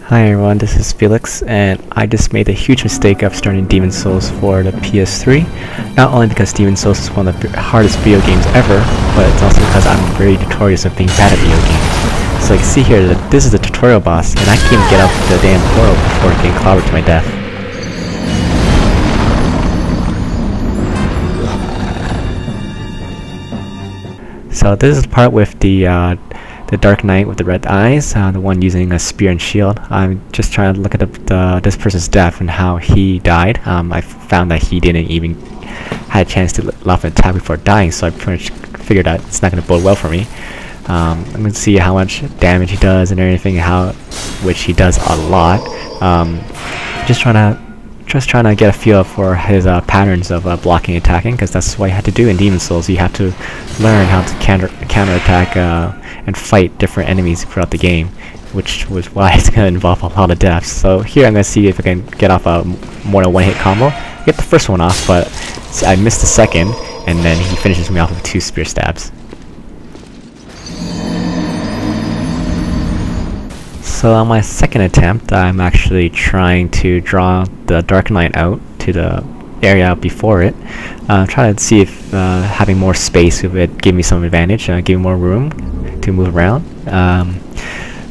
Hi everyone, this is Felix, and I just made a huge mistake of starting Demon's Souls for the PS3. Not only because Demon's Souls is one of the hardest video games ever, but it's also because I'm very notorious of being bad at video games. So you can see here that this is the tutorial boss, and I can't even get up the damn portal before getting clobbered to my death. So this is the part with the Dark Knight with the red eyes, the one using a spear and shield. I'm just trying to look at this person's death and how he died. I found that he didn't even had a chance to laugh and attack before dying, so I pretty much figured that it's not going to bode well for me. I'm going to see how much damage he does and everything, which he does a lot. Just trying to get a feel for his patterns of blocking and attacking, because that's what you have to do in Demon's Souls. You have to learn how to counterattack and fight different enemies throughout the game, which was why it's going to involve a lot of deaths. So here I'm going to see if I can get off a more than one-hit combo. Get the first one off, but I missed the second, and then he finishes me off with 2 spear stabs. So on my second attempt, I'm actually trying to draw the Dark Knight out to the area before it. Trying to see if having more space would give me some advantage, give me more room to move around.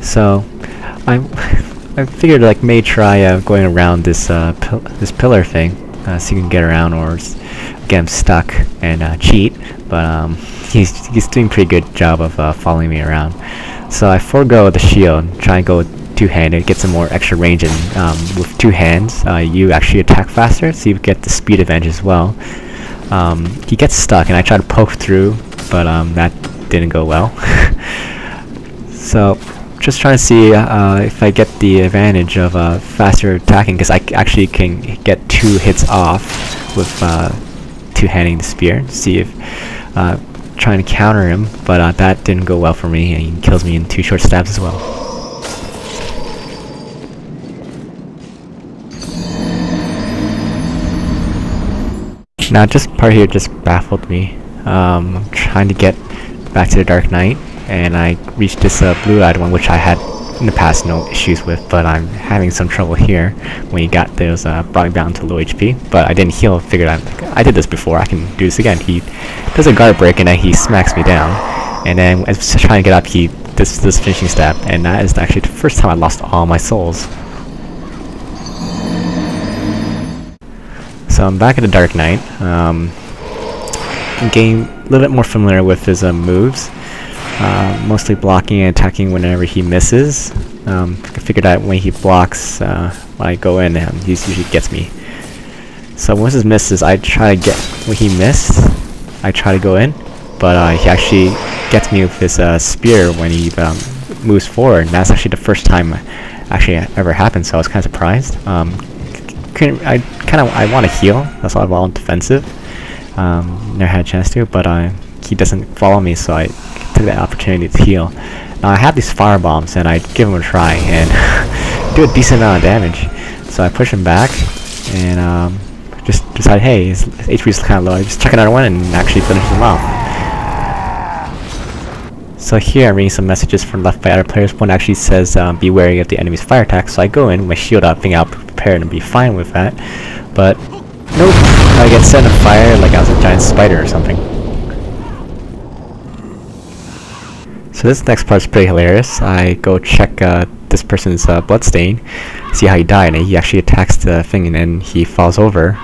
So I figured like may try going around this this pillar thing, so you can get around or get him stuck and cheat. But he's doing a pretty good job of following me around. So I forego the shield, try and go two-handed, get some more extra range, and with 2 hands you actually attack faster, so you get the speed advantage as well. He gets stuck and I try to poke through, but that didn't go well. So just trying to see if I get the advantage of faster attacking, because I actually can get 2 hits off with two-handing the spear. See if trying to counter him, but that didn't go well for me, and he kills me in 2 short stabs as well. Now this part here just baffled me. I'm trying to get back to the Dark Knight, and I reached this blue-eyed one, which I had in the past no issues with, but I'm having some trouble here when he got those brought me down to low HP. But I didn't heal, figured I did this before, I can do this again. He does a guard break and then he smacks me down, and then as I was trying to get up, he does this finishing stab, and that is actually the first time I lost all my souls. So I'm back at the Dark Knight, getting a little bit more familiar with his moves. Mostly blocking and attacking whenever he misses. I figured out when he blocks, when I go in, he usually gets me. So once his misses, I try to get when he missed. I try to go in, but he actually gets me with his spear when he moves forward. And that's actually the first time actually ever happened. So I was kind of surprised. I want to heal. That's why I'm all defensive. Never had a chance to, but he doesn't follow me, so I took that opportunity to heal. Now I have these fire bombs, and I give him a try and do a decent amount of damage. So I push him back and just decide, hey, his HP is kind of low. I just chuck another one and actually finish him off. So here I'm reading some messages from left by other players. One actually says, be wary of the enemy's fire attack. So I go in with my shield up, thinking I'll be prepared and be fine with that. But nope, I get set on fire like I was a giant spider or something. So this next part's pretty hilarious. I go check this person's bloodstain, see how he died, and he actually attacks the thing and then he falls over,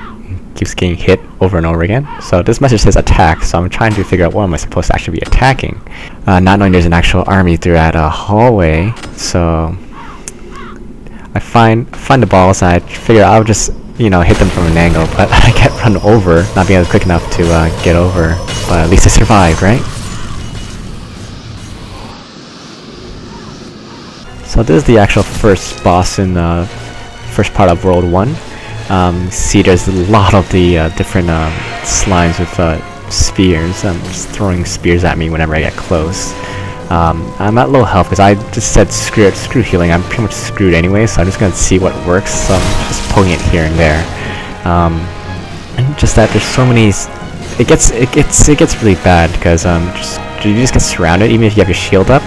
keeps getting hit over and over again. So this message says attack, so I'm trying to figure out what am I supposed to actually be attacking. Not knowing there's an actual army through that hallway, so I find the balls and I figure I'll just hit them from an angle, but I get run over, not being quick enough to get over, but at least I survived, right? So this is the actual first boss in the first part of World 1. See, there's a lot of the different slimes with spears, just throwing spears at me whenever I get close. I'm at low health because I just said screw healing. I'm pretty much screwed anyway, so I'm just gonna see what works. So I'm just poking it here and there. And just that there's so many. It gets really bad because you just get surrounded, even if you have your shield up,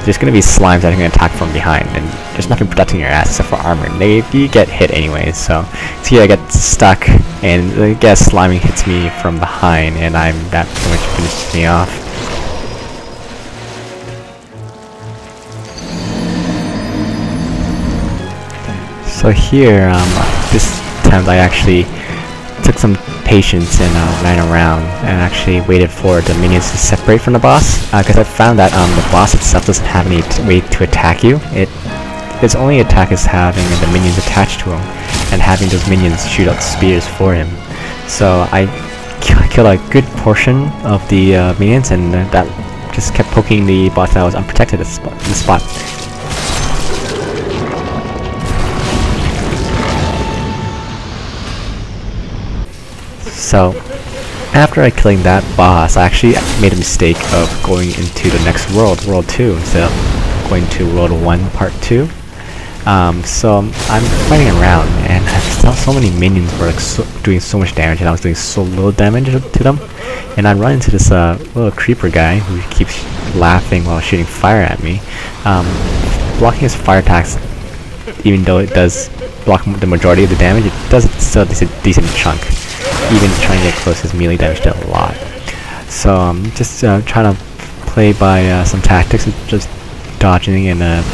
there's going to be slimes that are going to attack from behind, and there's nothing protecting your ass except for armor, and you get hit anyways, so here I get stuck, and I guess slimy hits me from behind, and that pretty much finishes me off. So here, this attempt I actually took some patience and ran around and actually waited for the minions to separate from the boss, because I found that the boss itself doesn't have any way to attack you. Its only attack is having the minions attached to him and having those minions shoot out spears for him. So I killed a good portion of the minions, and that just kept poking the boss that was unprotected at the spot. So, after I killing that boss, I actually made a mistake of going into the next world, World 2, instead of going to World 1, Part 2. So I'm fighting around, and I saw so many minions were like doing so much damage, and I was doing so little damage to them. And I run into this little creeper guy who keeps laughing while shooting fire at me. Blocking his fire attacks, even though it does block the majority of the damage, it does still a decent chunk. Even trying to get close, his melee damage did a lot. So I'm just trying to play by some tactics, just dodging and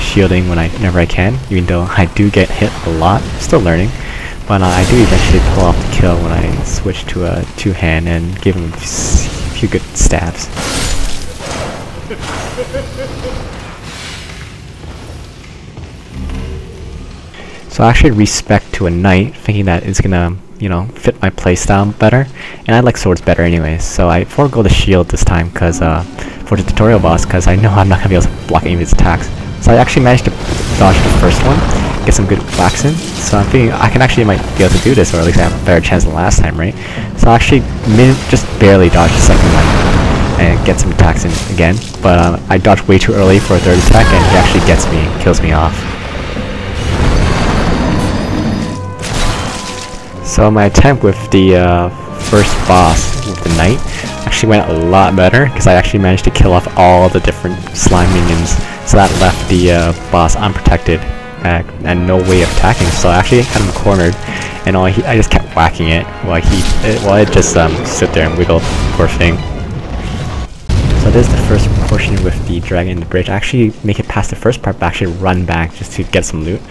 shielding whenever I can, even though I do get hit a lot. Still learning, but I do eventually pull off the kill when I switch to a two-hand and give him a few good stabs. So I actually respec to a knight, thinking that it's gonna, fit my playstyle better, and I like swords better anyways. So I forego the shield this time, cause for the tutorial boss, cause I know I'm not gonna be able to block any of his attacks. So I actually managed to dodge the first one, get some good whacks in. So I'm thinking I can actually might be able to do this, or at least I have a better chance than last time, right? So I actually just barely dodged the second one and get some attacks in again. But I dodged way too early for a third attack, and he actually gets me, kills me off. So my attempt with the first boss, with the knight, actually went a lot better, because I actually managed to kill off all the different slime minions, so that left the boss unprotected and no way of attacking. So I actually had him cornered, and I just kept whacking it while it just sit there and wiggled, poor thing. So this is the first portion with the dragon in the bridge. I actually make it past the first part, but actually run back just to get some loot.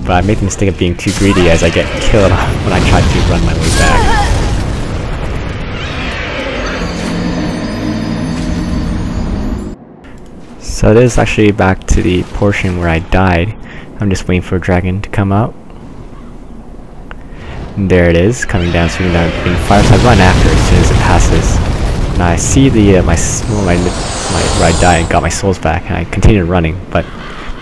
But I made the mistake of being too greedy as I get killed when I try to run my way back. So this is actually back to the portion where I died. I'm just waiting for a dragon to come out. And there it is, coming down, swinging down, being fired. So I run after as soon as it passes. And I see the where I died and got my souls back, and I continued running. But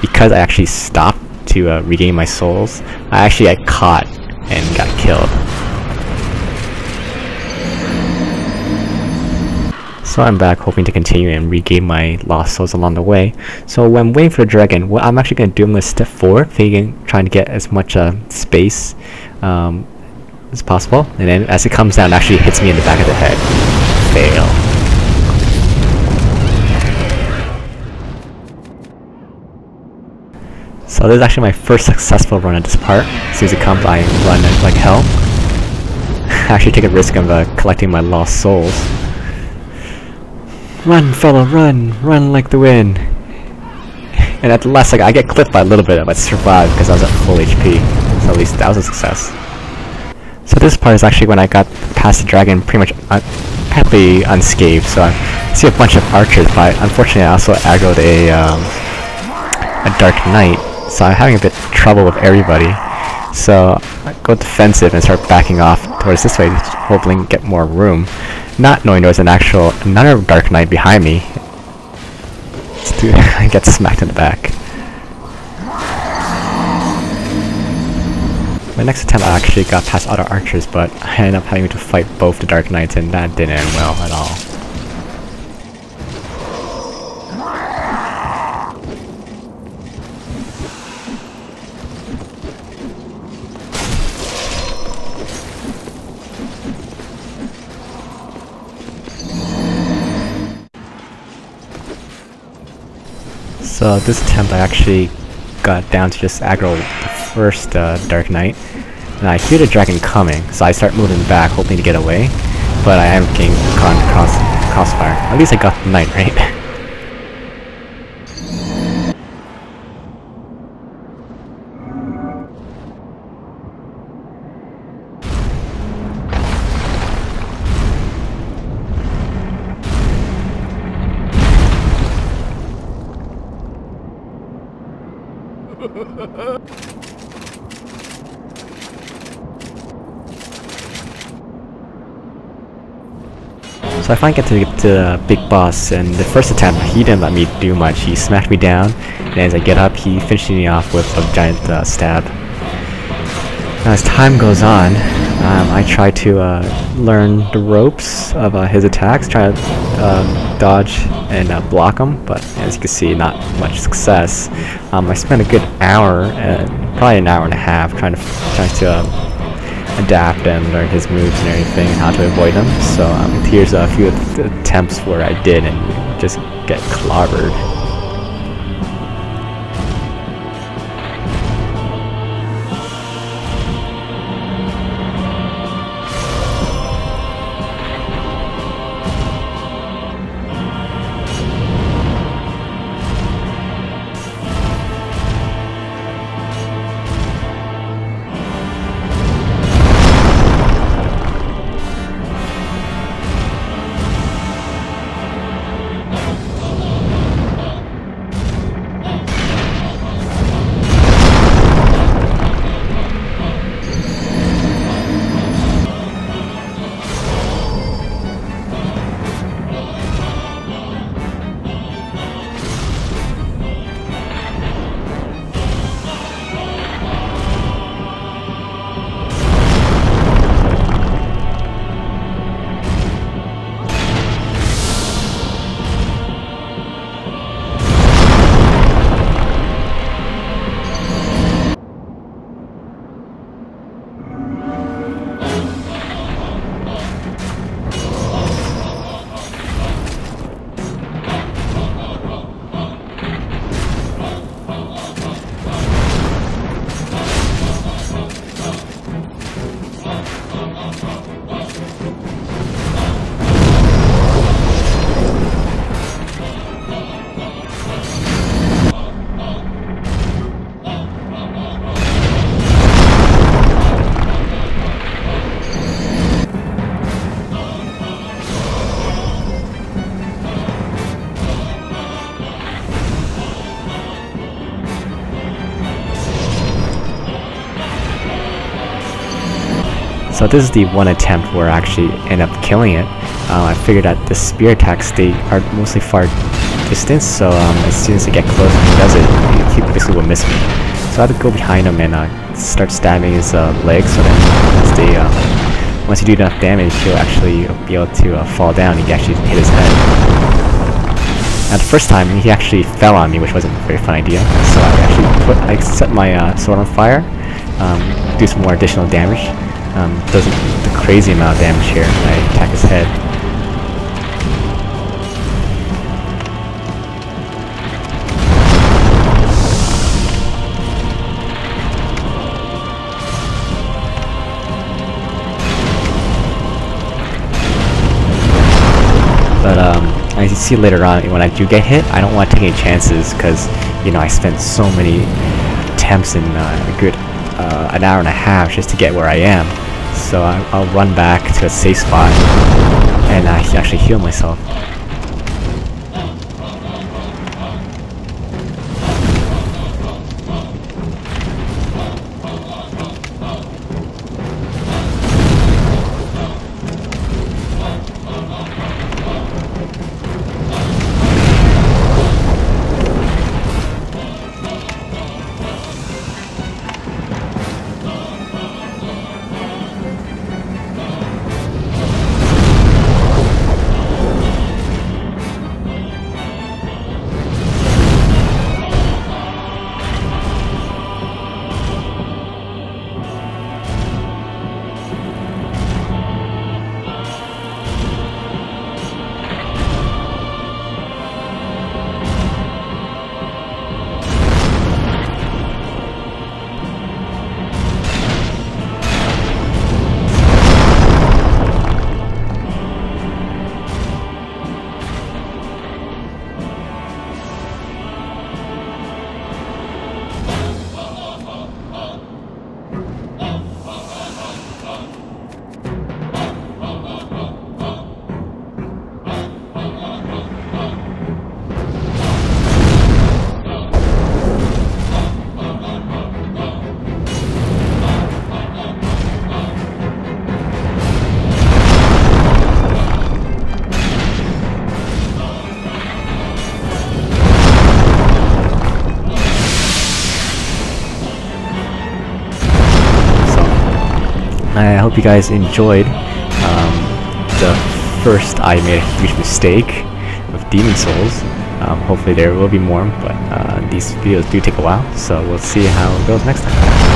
because I actually stopped to regain my souls, I got caught and got killed. So I'm back, hoping to continue and regain my lost souls along the way. So when waiting for the dragon, what I'm actually going to do, I'm going to step forward, trying to get as much space as possible. And then as it comes down, it actually hits me in the back of the head. Fail. So this is actually my first successful run at this part. As soon as it comes, I run like hell. I actually take a risk of collecting my lost souls. Run, fellow, run! Run like the wind! And at the last second, I get clipped by a little bit, but survived because I was at full HP. So at least that was a success. So this part is actually when I got past the dragon pretty much practically unscathed. So I see a bunch of archers, but unfortunately I also aggroed a dark knight. So I'm having a bit of trouble with everybody. So I go defensive and start backing off towards this way, hoping to get more room. Not knowing there was another dark knight behind me. I get smacked in the back. My next attempt I actually got past other archers, but I ended up having to fight both the dark knights, and that didn't end well at all. So this attempt I actually got down to just aggro the first Dark Knight, and I hear the dragon coming, so I start moving back hoping to get away, but I am getting caught in crossfire. At least I got the knight right. So I finally get to the big boss, and the first attempt, he didn't let me do much. He smashed me down, and as I get up, he finished me off with a giant stab. Now as time goes on, I try to learn the ropes of his attacks, try to dodge and block them, but as you can see, not much success. I spent a good hour, probably an hour and a half, trying to adapt and learn his moves and everything, and how to avoid them. So here's a few attempts where I did and just get clobbered. So this is the one attempt where I actually end up killing it. I figured that the spear attacks, they are mostly far distance, so as soon as I get close and he does it, he basically will miss me. So I have to go behind him and start stabbing his legs, so then once you do enough damage, he'll actually be able to fall down. He can actually hit his head. Now the first time, he actually fell on me, which wasn't a very fun idea, so I set my sword on fire, do some more additional damage. Doesn't the crazy amount of damage here. I attack his head. But as you see later on, when I do get hit, I don't want to take any chances because, you know, I spent so many attempts in a good an hour and a half just to get where I am. So I'll run back to a safe spot and I actually heal myself. I hope you guys enjoyed the first I made a huge mistake with Demon Souls. Hopefully there will be more, but these videos do take a while, so we'll see how it goes next time.